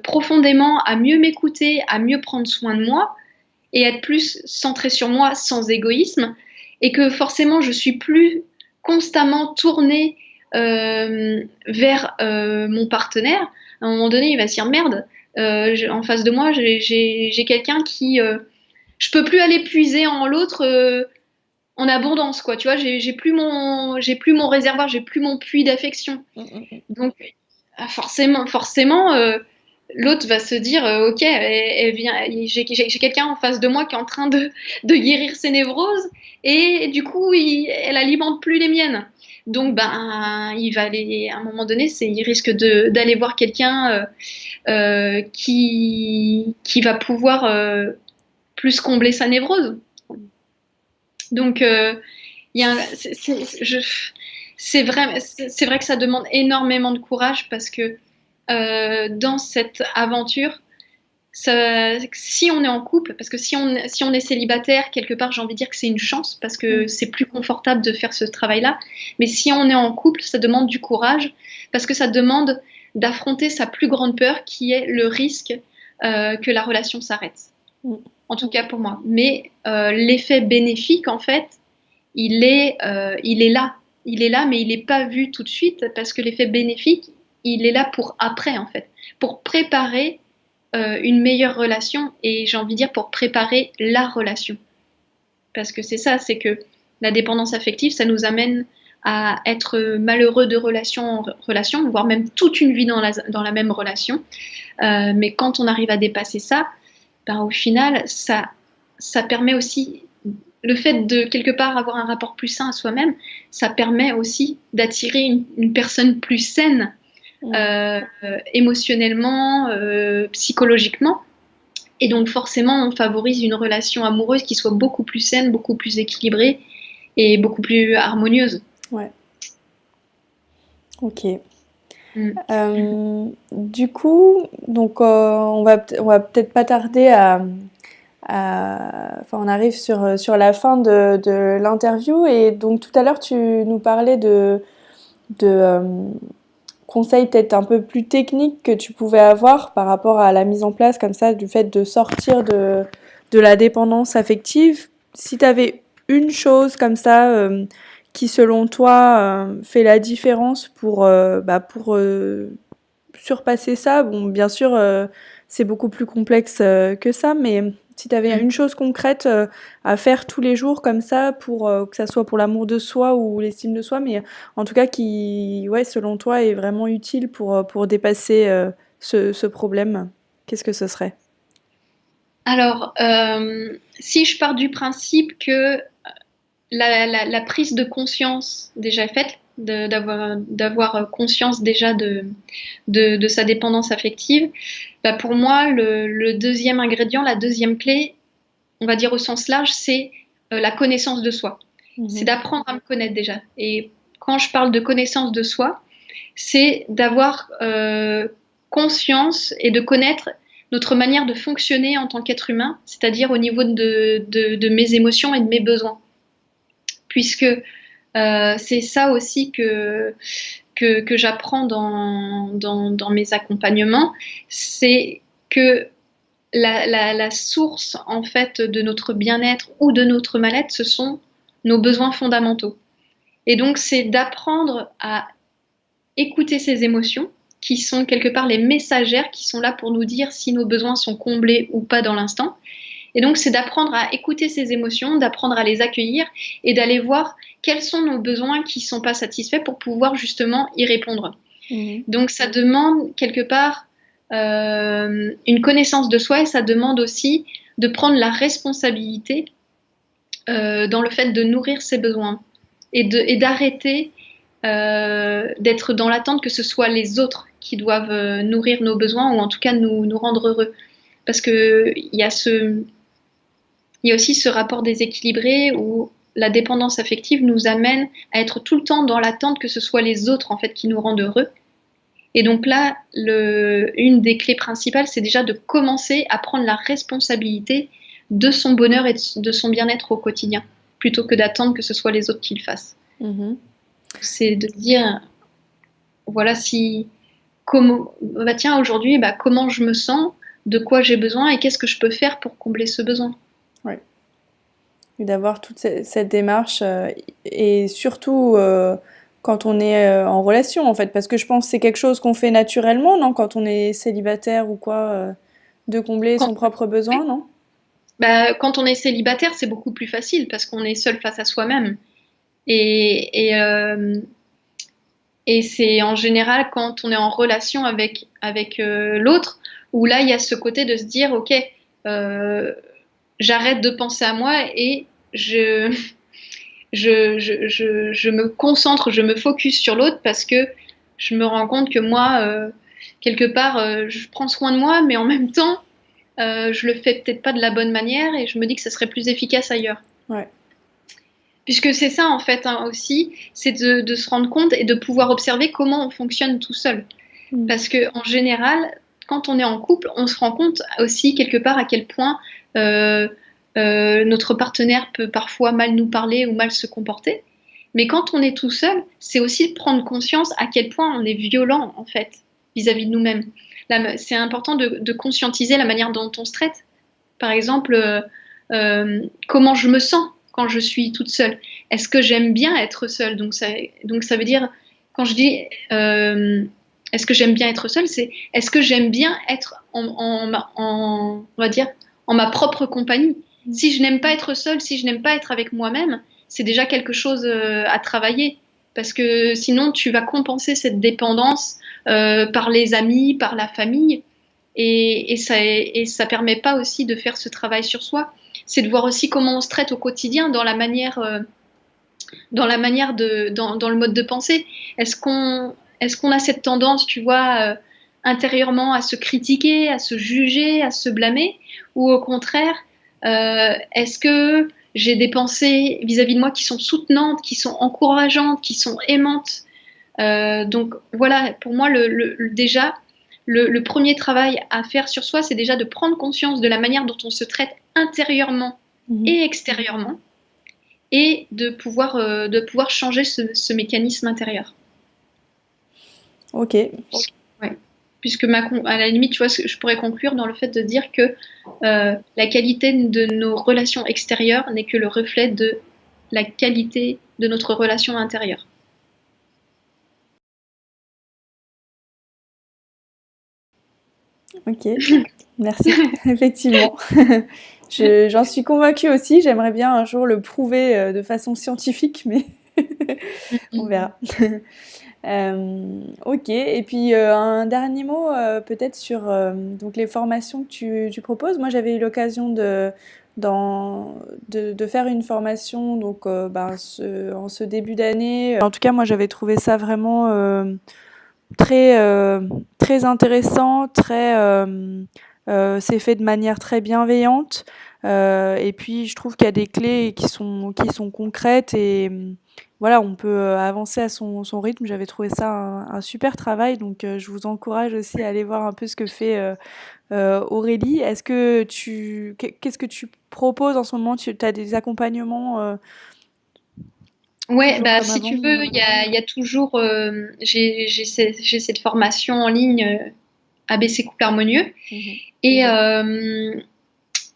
profondément, à mieux m'écouter, à mieux prendre soin de moi, et être plus centrée sur moi sans égoïsme, et que forcément je suis plus constamment tournée vers mon partenaire, à un moment donné il va se dire merde, en face de moi j'ai quelqu'un qui je peux plus aller puiser en l'autre en abondance, quoi, tu vois, j'ai plus mon réservoir, j'ai plus mon puits d'affection. Mm, mm, mm. Donc forcément, l'autre va se dire, ok, elle vient, j'ai quelqu'un en face de moi qui est en train de guérir ses névroses, et du coup, elle alimente plus les miennes. Donc, ben, il va aller, à un moment donné, il risque d'aller voir quelqu'un qui va pouvoir plus combler sa névrose. Donc, il y a c'est vrai que ça demande énormément de courage parce que dans cette aventure, si on est en couple, parce que si on est célibataire, quelque part, j'ai envie de dire que c'est une chance parce que Mm. c'est plus confortable de faire ce travail-là. Mais si on est en couple, ça demande du courage parce que ça demande d'affronter sa plus grande peur qui est le risque que la relation s'arrête. Mm. En tout cas pour moi. Mais l'effet bénéfique, en fait, il est là. Il est là, mais il n'est pas vu tout de suite parce que l'effet bénéfique, il est là pour après, en fait, pour préparer une meilleure relation et j'ai envie de dire pour préparer la relation. Parce que c'est ça, c'est que la dépendance affective, ça nous amène à être malheureux de relation en relation, voire même toute une vie dans la même relation. Mais quand on arrive à dépasser ça, ben, au final, ça permet aussi, le fait de quelque part avoir un rapport plus sain à soi-même, ça permet aussi d'attirer une personne plus saine Mm. émotionnellement, psychologiquement. Et donc forcément, on favorise une relation amoureuse qui soit beaucoup plus saine, beaucoup plus équilibrée et beaucoup plus harmonieuse. Ouais, ok. Mm. Du coup, donc on va peut-être pas tarder enfin, on arrive sur la fin de l'interview et donc tout à l'heure tu nous parlais de conseils peut-être un peu plus techniques que tu pouvais avoir par rapport à la mise en place comme ça du fait de sortir de la dépendance affective. Si tu avais une chose comme ça qui selon toi fait la différence pour surpasser ça, bon bien sûr c'est beaucoup plus complexe que ça, mais si tu avais une chose concrète à faire tous les jours comme ça pour que ça soit pour l'amour de soi ou l'estime de soi, mais en tout cas qui, ouais, selon toi, est vraiment utile pour dépasser ce problème, qu'est-ce que ce serait? Alors, si je pars du principe que la prise de conscience déjà faite, d'avoir conscience déjà de sa dépendance affective, bah pour moi, le deuxième ingrédient, la deuxième clé, on va dire au sens large, c'est la connaissance de soi. C'est d'apprendre à me connaître déjà. Et quand je parle de connaissance de soi, c'est d'avoir conscience et de connaître notre manière de fonctionner en tant qu'être humain, c'est-à-dire au niveau de mes émotions et de mes besoins. Puisque c'est ça aussi que j'apprends dans mes accompagnements, c'est que la source en fait de notre bien-être ou de notre mal-être, ce sont nos besoins fondamentaux. Et donc c'est d'apprendre à écouter ces émotions qui sont quelque part les messagères qui sont là pour nous dire si nos besoins sont comblés ou pas dans l'instant. Et donc, c'est d'apprendre à écouter ces émotions, d'apprendre à les accueillir et d'aller voir quels sont nos besoins qui ne sont pas satisfaits pour pouvoir justement y répondre. Donc, ça demande quelque part une connaissance de soi et ça demande aussi de prendre la responsabilité dans le fait de nourrir ses besoins et d'arrêter d'être dans l'attente que ce soit les autres qui doivent nourrir nos besoins ou en tout cas nous rendre heureux. Parce qu'il y a aussi ce rapport déséquilibré où la dépendance affective nous amène à être tout le temps dans l'attente que ce soit les autres en fait qui nous rendent heureux. Et donc là, une des clés principales, c'est déjà de commencer à prendre la responsabilité de son bonheur et de son bien-être au quotidien, plutôt que d'attendre que ce soit les autres qui le fassent. C'est de dire, voilà, tiens, aujourd'hui, comment je me sens, de quoi j'ai besoin et qu'est-ce que je peux faire pour combler ce besoin. Oui. Et d'avoir toute cette démarche et surtout quand on est en relation en fait, parce que je pense que c'est quelque chose qu'on fait naturellement, non, quand on est célibataire ou quoi, de combler son propre besoin, non? Quand on est célibataire, c'est beaucoup plus facile parce qu'on est seul face à soi-même. Et c'est en général quand on est en relation avec l'autre, où là, il y a ce côté de se dire, OK, j'arrête de penser à moi et je me concentre, je me focus sur l'autre parce que je me rends compte que moi, quelque part, je prends soin de moi, mais en même temps, je le fais peut-être pas de la bonne manière et je me dis que ça serait plus efficace ailleurs. Ouais. Puisque c'est ça en fait aussi, c'est de se rendre compte et de pouvoir observer comment on fonctionne tout seul. Parce que en général, quand on est en couple, on se rend compte aussi quelque part à quel point notre partenaire peut parfois mal nous parler ou mal se comporter. Mais quand on est tout seul, c'est aussi de prendre conscience à quel point on est violent en fait vis-à-vis de nous-mêmes. Là, c'est important de conscientiser la manière dont on se traite. Par exemple, comment je me sens quand je suis toute seule. Est-ce que j'aime bien être seule? Donc ça veut dire, quand je dis est-ce que j'aime bien être seule, c'est est-ce que j'aime bien être on va dire, en ma propre compagnie. Si je n'aime pas être seule, si je n'aime pas être avec moi-même, c'est déjà quelque chose à travailler. Parce que sinon, tu vas compenser cette dépendance par les amis, par la famille. Et ça permet pas aussi de faire ce travail sur soi. C'est de voir aussi comment on se traite au quotidien dans la manière dans le mode de pensée. Est-ce qu'on a cette tendance, tu vois, intérieurement à se critiquer, à se juger, à se blâmer, ou au contraire, est-ce que j'ai des pensées vis-à-vis de moi qui sont soutenantes, qui sont encourageantes, qui sont aimantes? Donc voilà, pour moi, déjà, le premier travail à faire sur soi, c'est déjà de prendre conscience de la manière dont on se traite intérieurement Mhm. et extérieurement, et de pouvoir changer ce mécanisme intérieur. Ok. Ouais. Puisque à la limite, tu vois, je pourrais conclure dans le fait de dire que la qualité de nos relations extérieures n'est que le reflet de la qualité de notre relation intérieure. Ok. Merci. Effectivement. J'en suis convaincue aussi. J'aimerais bien un jour le prouver de façon scientifique, mais on verra. Ok. Et puis un dernier mot peut-être sur donc les formations que tu proposes. Moi, j'avais eu l'occasion de faire une formation donc en ce début d'année. En tout cas, moi, j'avais trouvé ça vraiment très très intéressant, c'est fait de manière très bienveillante. Et puis je trouve qu'il y a des clés qui sont concrètes et voilà, on peut avancer à son rythme. J'avais trouvé ça un super travail, donc je vous encourage aussi à aller voir un peu ce que fait Aurélie. Qu'est-ce que tu proposes en ce moment? Tu as des accompagnements Ouais, toujours bah, comme si avant? tu veux, il y a toujours, j'ai cette formation en ligne ABC couple harmonieux. Mhm. Et,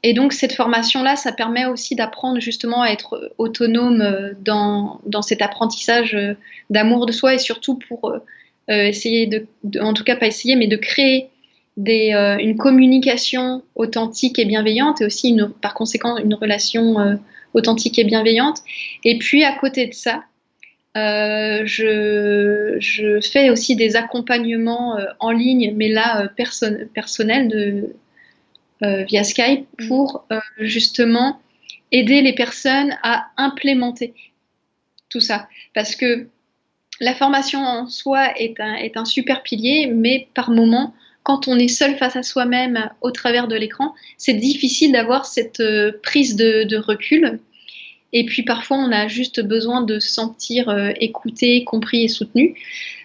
et donc, cette formation-là, ça permet aussi d'apprendre justement à être autonome dans cet apprentissage d'amour de soi et surtout pour essayer en tout cas pas essayer, mais de créer une communication authentique et bienveillante et aussi par conséquent une relation authentique et bienveillante. Et puis à côté de ça, je fais aussi des accompagnements en ligne, mais là personnels via Skype Mhm. pour justement aider les personnes à implémenter tout ça. Parce que la formation en soi est un super pilier, mais par moment, quand on est seul face à soi-même au travers de l'écran, c'est difficile d'avoir cette prise de recul. Et puis parfois, on a juste besoin de se sentir écouté, compris et soutenu.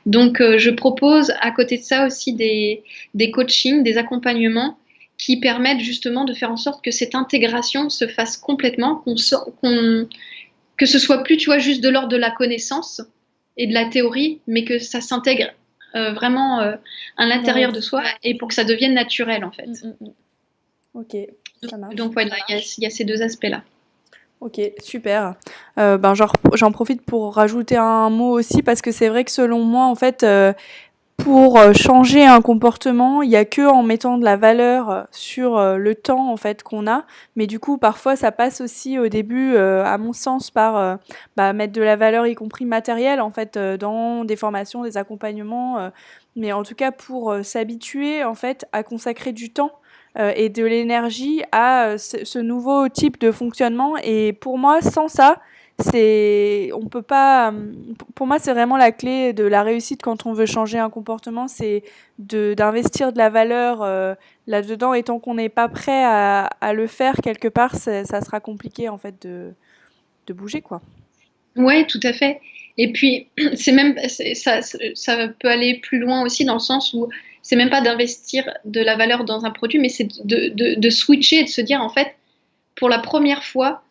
Donc, je propose à côté de ça aussi des coachings, des accompagnements qui permettent justement de faire en sorte que cette intégration se fasse complètement, que ce soit plus, tu vois, juste de l'ordre de la connaissance et de la théorie, mais que ça s'intègre vraiment à Dans l'intérieur de notre... soi et pour que ça devienne naturel en Mm, fait. mm, mm. Ok, ça marche. Donc voilà, il y a ces deux aspects-là. Ok, super. J'en profite pour rajouter un mot aussi parce que c'est vrai que selon moi, en fait, pour changer un comportement, il y a que en mettant de la valeur sur le temps en fait qu'on a. Mais du coup, parfois, ça passe aussi au début, à mon sens, par mettre de la valeur, y compris matérielle, en fait, dans des formations, des accompagnements. Mais en tout cas, pour s'habituer en fait à consacrer du temps et de l'énergie à ce nouveau type de fonctionnement. Et pour moi, sans ça, on peut pas. Pour moi, c'est vraiment la clé de la réussite quand on veut changer un comportement, c'est d'investir de la valeur là-dedans. Et tant qu'on n'est pas prêt à le faire quelque part, ça sera compliqué en fait de bouger quoi. Ouais, tout à fait. Et puis, ça peut aller plus loin aussi dans le sens où c'est même pas d'investir de la valeur dans un produit, mais c'est de switcher et de se dire, en fait, pour la première fois,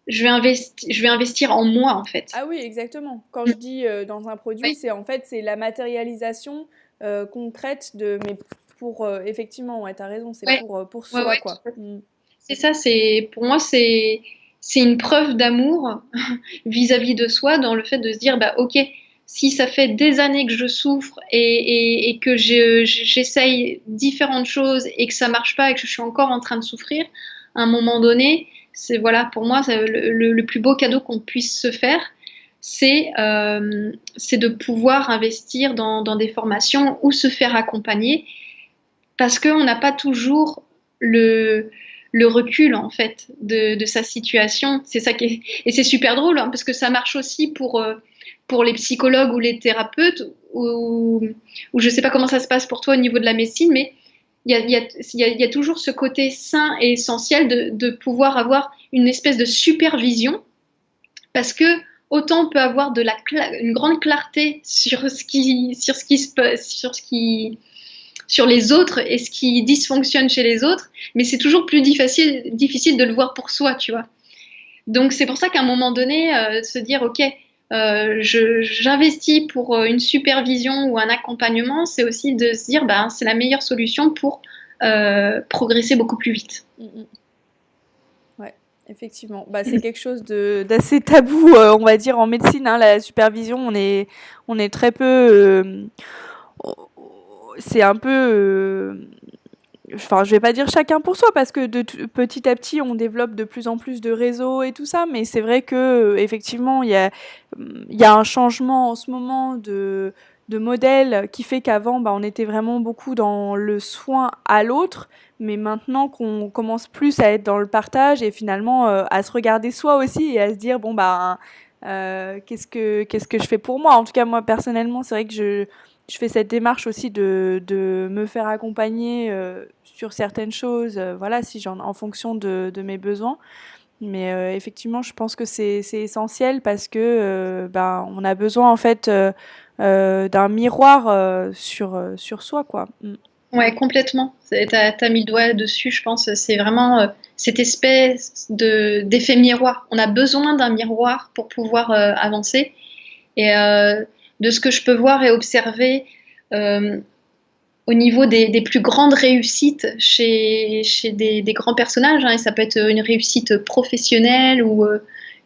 je vais investir en moi, en fait. Ah oui, exactement. Quand je dis dans un produit, Ouais, c'est la matérialisation concrète de. Mais pour effectivement, ouais, t'as raison, c'est ouais, pour ouais, soi ouais. quoi. Mm. C'est ça, pour moi, c'est une preuve d'amour vis-à-vis de soi dans le fait de se dire, bah, ok, si ça fait des années que je souffre et que j'essaye différentes choses et que ça marche pas et que je suis encore en train de souffrir, à un moment donné, c'est voilà, pour moi, le plus beau cadeau qu'on puisse se faire, c'est de pouvoir investir dans des formations ou se faire accompagner parce qu'on n'a pas toujours le recul en fait de sa situation. C'est ça qui est... Et c'est super drôle parce que ça marche aussi pour les psychologues ou les thérapeutes ou je sais pas comment ça se passe pour toi au niveau de la médecine, mais il y a toujours ce côté sain et essentiel de pouvoir avoir une espèce de supervision parce que autant on peut avoir une grande clarté sur ce qui sur les autres et ce qui dysfonctionne chez les autres, mais c'est toujours plus difficile de le voir pour soi, tu vois. Donc c'est pour ça qu'à un moment donné, se dire, OK, j'investis pour une supervision ou un accompagnement, c'est aussi de se dire, ben, c'est la meilleure solution pour progresser beaucoup plus vite. Ouais, effectivement. Bah, c'est quelque chose d'assez tabou, on va dire, en médecine, hein, la supervision. On est très peu. C'est un peu. Enfin, je vais pas dire chacun pour soi parce que petit à petit, on développe de plus en plus de réseaux et tout ça, mais c'est vrai que effectivement, il y a un changement en ce moment de modèle qui fait qu'avant, bah, on était vraiment beaucoup dans le soin à l'autre, mais maintenant qu'on commence plus à être dans le partage et finalement à se regarder soi aussi et à se dire bon bah qu'est-ce que je fais pour moi. En tout cas, moi personnellement, c'est vrai que je fais cette démarche aussi de me faire accompagner sur certaines choses, voilà, si en fonction de mes besoins. Mais effectivement, je pense que c'est essentiel parce que ben, on a besoin en fait d'un miroir sur soi, quoi. Mm. Ouais, complètement. T'as mis le doigt dessus, je pense. C'est vraiment cette espèce d'effet miroir. On a besoin d'un miroir pour pouvoir avancer. Et de ce que je peux voir et observer euh, au niveau des plus grandes réussites chez des grands personnages, hein, et ça peut être une réussite professionnelle ou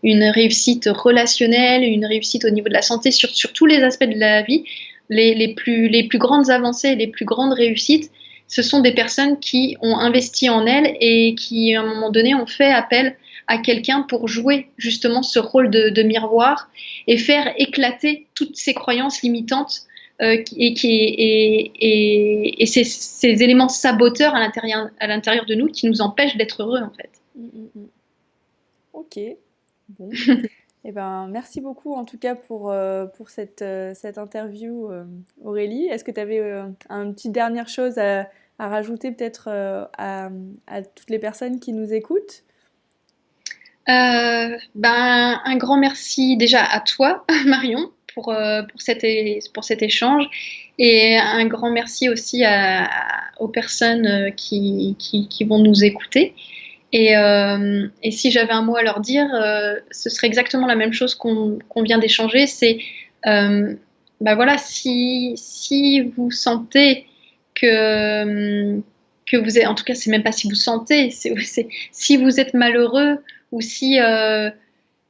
une réussite relationnelle, une réussite au niveau de la santé, sur tous les aspects de la vie, les plus grandes avancées, les plus grandes réussites, ce sont des personnes qui ont investi en elles et qui, à un moment donné, ont fait appel à quelqu'un pour jouer justement ce rôle de miroir et faire éclater toutes ces croyances limitantes et ces éléments saboteurs à l'intérieur de nous qui nous empêchent d'être heureux en fait. Mm, mm, mm. Ok, bon. Eh ben, merci beaucoup en tout cas pour cette interview, Aurélie. Est-ce que tu avais une petite dernière chose à rajouter peut-être à toutes les personnes qui nous écoutent? Ben, un grand merci déjà à toi, Marion, pour cet échange. Et un grand merci aussi aux personnes qui vont nous écouter. Et si j'avais un mot à leur dire, ce serait exactement la même chose qu'on vient d'échanger. C'est, ben voilà, si vous sentez que vous êtes, en tout cas, c'est même pas si vous sentez, si vous êtes malheureux ou si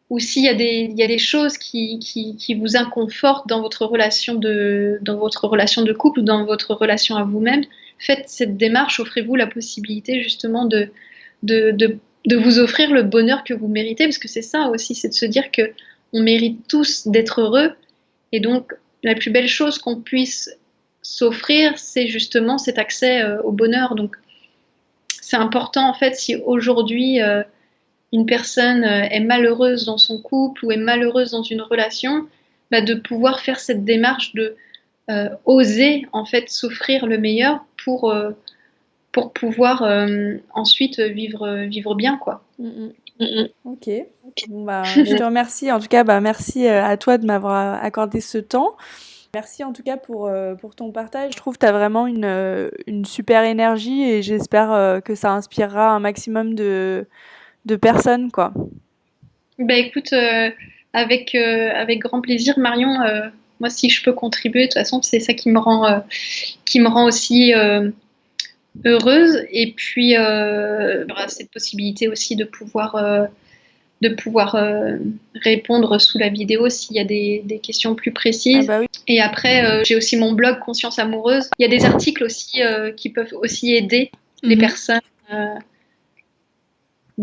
ou s'il y a il y a des choses qui vous inconfortent dans votre relation de couple ou dans votre relation à vous-même, faites cette démarche, offrez-vous la possibilité justement de, de, de vous offrir le bonheur que vous méritez, parce que c'est ça aussi, c'est de se dire que on mérite tous d'être heureux, et donc la plus belle chose qu'on puisse s'offrir, c'est justement cet accès au bonheur. Donc c'est important en fait si aujourd'hui une personne est malheureuse dans son couple ou est malheureuse dans une relation, bah, de pouvoir faire cette démarche de oser en fait s'offrir le meilleur pour pouvoir ensuite vivre bien quoi. Mm, mm. Ok. Bon, bah, je te remercie. En tout cas, bah, merci à toi de m'avoir accordé ce temps. Merci en tout cas pour ton partage. Je trouve que tu as vraiment une super énergie et j'espère que ça inspirera un maximum de personnes, quoi. Bah écoute, avec grand plaisir, Marion. Moi, si je peux contribuer, de toute façon, c'est ça qui me rend aussi heureuse. Et puis, il y aura cette possibilité aussi de pouvoir répondre sous la vidéo s'il y a des questions plus Ah précises. bah oui. Et après, j'ai aussi mon blog Conscience Amoureuse. Il y a des articles aussi qui peuvent aussi aider les personnes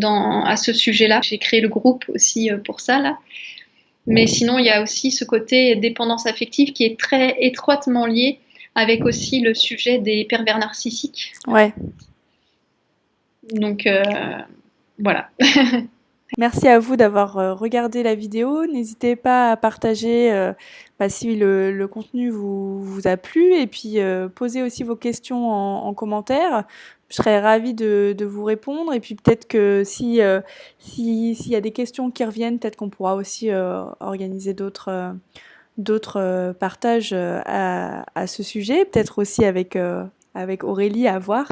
à ce sujet-là. J'ai créé le groupe aussi pour ça, là. Mais sinon, il y a aussi ce côté dépendance affective qui est très étroitement lié avec aussi le sujet des pervers narcissiques. Ouais. Donc, voilà. Merci à vous d'avoir regardé la vidéo. N'hésitez pas à partager bah, si le contenu vous a plu et puis posez aussi vos questions en commentaire. Je serais ravie de vous répondre et puis peut-être que s'il y a des questions qui reviennent, peut-être qu'on pourra aussi organiser d'autres partages à ce sujet, peut-être aussi avec avec Aurélie à voir.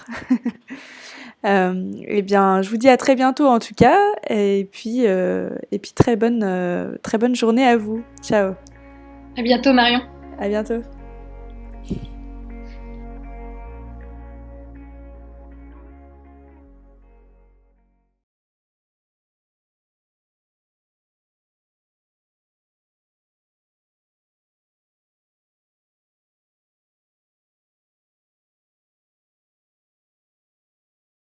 Eh bien, je vous dis à très bientôt en tout cas, et puis très bonne journée à vous. Ciao, À bientôt, Marion. à bientôt.